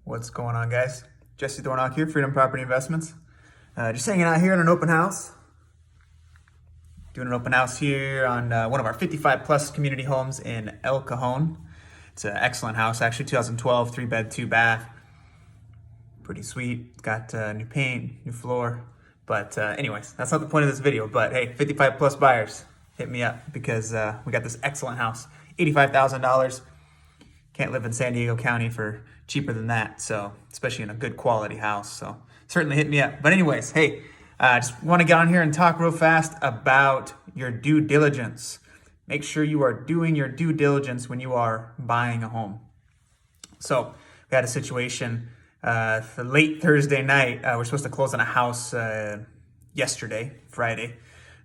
What's going on, guys? Jesse Thornock here, Freedom Property Investments. Just hanging out here in an open house. Doing an open house here on one of our 55 plus community homes in El Cajon. It's an excellent house, actually, 2012, 3-bed, 2-bath. Pretty sweet. Got new paint, new floor. But anyways, that's not the point of this video. But hey, 55 plus buyers, hit me up because we got this excellent house, $85,000. Can't live in San Diego County for cheaper than that, so especially in a good quality house. So certainly hit me up. But anyways, hey, just want to get on here and talk real fast about your due diligence. Make sure you are doing your due diligence when you are buying a home. So we had a situation late Thursday night. We're supposed to close on a house yesterday, Friday,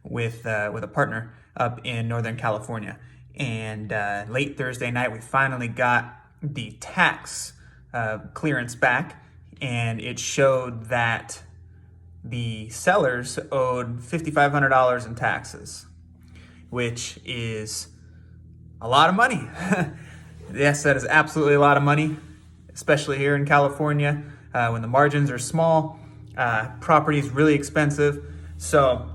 with a partner up in Northern California. And late Thursday night, we finally got the tax clearance back, and it showed that the sellers owed $5,500 in taxes, which is a lot of money. Yes, that is absolutely a lot of money, especially here in California when the margins are small. Property is really expensive. So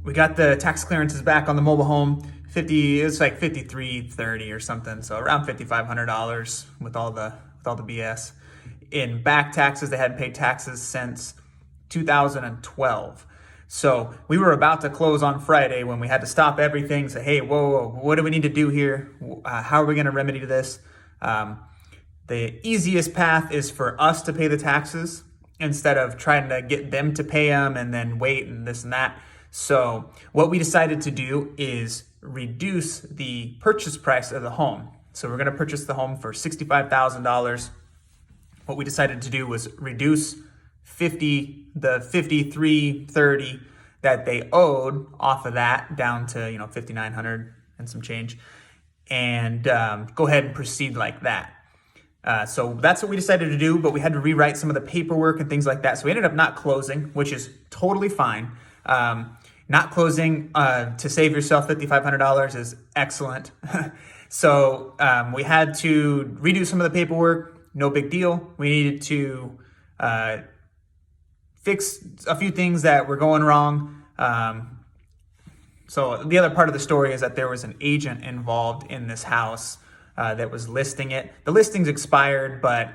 we got the tax clearances back on the mobile home. It was like $5,330 or something, so around $5,500 with all the BS. In back taxes, they hadn't paid taxes since 2012. So we were about to close on Friday when we had to stop everything, say, hey, whoa, what do we need to do here? How are we going to remedy this? The easiest path is for us to pay the taxes instead of trying to get them to pay them and then wait and this and that. So what we decided to do is reduce the purchase price of the home. So we're going to purchase the home for $65,000. What we decided to do was reduce the $5,330 that they owed off of that down to $5,900 and some change, and go ahead and proceed like that. So that's what we decided to do, but we had to rewrite some of the paperwork and things like that. So we ended up not closing, which is totally fine. Not closing to save yourself $5,500 is excellent. So we had to redo some of the paperwork. No big deal. We needed to fix a few things that were going wrong. So the other part of the story is that there was an agent involved in this house that was listing it. The listing's expired, but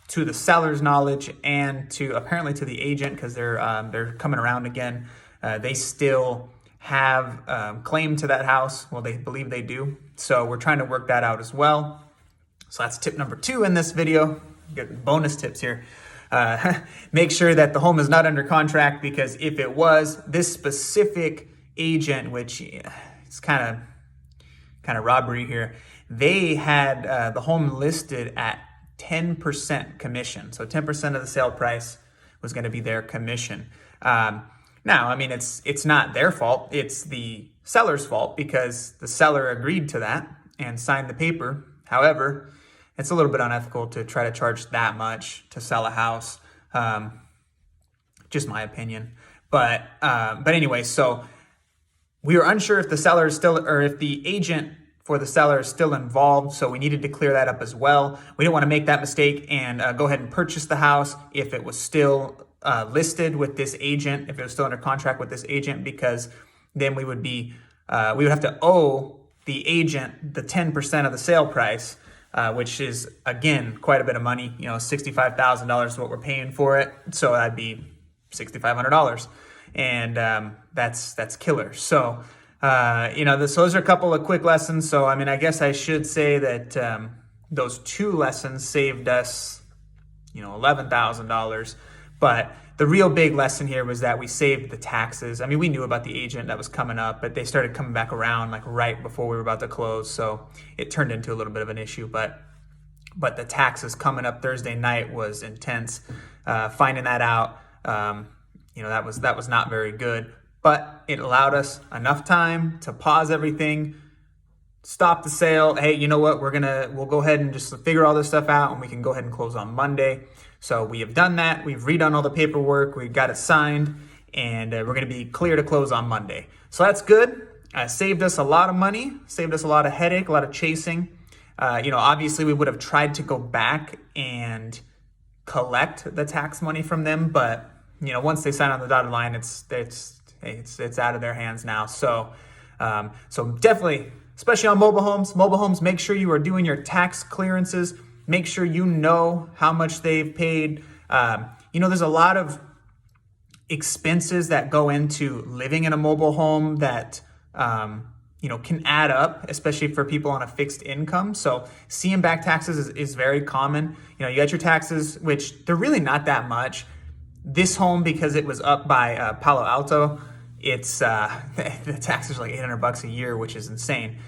to the seller's knowledge and apparently to the agent, because they're coming around again, they still have claim to that house. Well, they believe they do. So we're trying to work that out as well. So that's tip number 2 in this video. Get bonus tips here. Make sure that the home is not under contract, because if it was, this specific agent, which is kind of robbery here, they had the home listed at 10% commission. So 10% of the sale price was going to be their commission. Now, I mean, it's not their fault. It's the seller's fault because the seller agreed to that and signed the paper. However, it's a little bit unethical to try to charge that much to sell a house. Just my opinion. But anyway, so we were unsure if the seller is still, or if the agent for the seller is still involved. So we needed to clear that up as well. We didn't want to make that mistake and go ahead and purchase the house if it was still listed with this agent, if it was still under contract with this agent, because then we would have to owe the agent the 10% of the sale price, which is, again, quite a bit of money. $65,000 is what we're paying for it. So that'd be $6,500. And that's killer. So, those are a couple of quick lessons. So, I mean, I guess I should say that those 2 lessons saved us, $11,000. But the real big lesson here was that we saved the taxes. I mean, we knew about the agent that was coming up, but they started coming back around like right before we were about to close. So it turned into a little bit of an issue, but the taxes coming up Thursday night was intense. Finding that out, that was not very good, but it allowed us enough time to pause everything, stop the sale. Hey, you know what? We'll go ahead and just figure all this stuff out, and we can go ahead and close on Monday. So we have done that. We've redone all the paperwork. We've got it signed, and we're going to be clear to close on Monday. So that's good. Saved us a lot of money, saved us a lot of headache, a lot of chasing. Obviously we would have tried to go back and collect the tax money from them, but once they sign on the dotted line, it's out of their hands now. So definitely, especially on mobile homes, make sure you are doing your tax clearances. Make sure you know how much they've paid. There's a lot of expenses that go into living in a mobile home that can add up, especially for people on a fixed income. So seeing back taxes is very common. You got your taxes, which they're really not that much. This home, because it was up by Palo Alto, it's the taxes are like $800 a year, which is insane.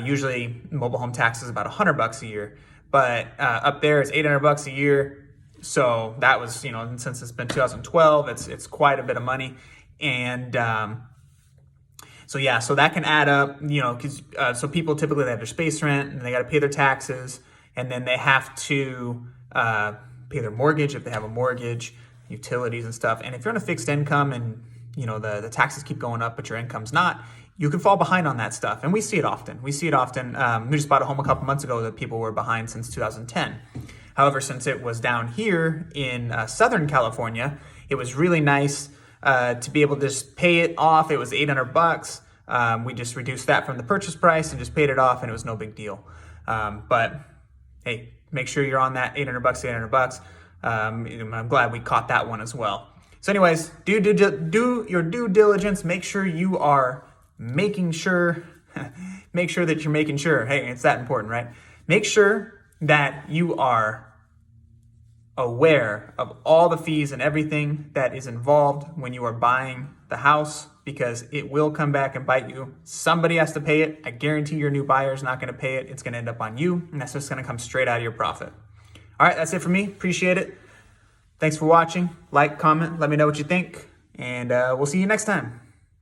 Usually mobile home tax is about $100 a year, but up there it's $800 a year. So that was, since it's been 2012, it's quite a bit of money. And so that can add up, because so people typically, they have their space rent and they got to pay their taxes, and then they have to pay their mortgage if they have a mortgage, utilities and stuff. And if you're on a fixed income and the taxes keep going up, but your income's not, you can fall behind on that stuff. And we see it often. We just bought a home a couple months ago that people were behind since 2010. However, since it was down here in Southern California, it was really nice to be able to just pay it off. It was $800. We just reduced that from the purchase price and just paid it off, and it was no big deal. But hey, make sure you're on that $800. I'm glad we caught that one as well. So anyways, do your due diligence. Make sure you are making sure that you're making sure. Hey, it's that important, right? Make sure that you are aware of all the fees and everything that is involved when you are buying the house, because it will come back and bite you. Somebody has to pay it. I guarantee your new buyer is not going to pay it. It's going to end up on you, and that's just going to come straight out of your profit. All right, that's it for me. Appreciate it. Thanks for watching. Like, comment, let me know what you think, and we'll see you next time.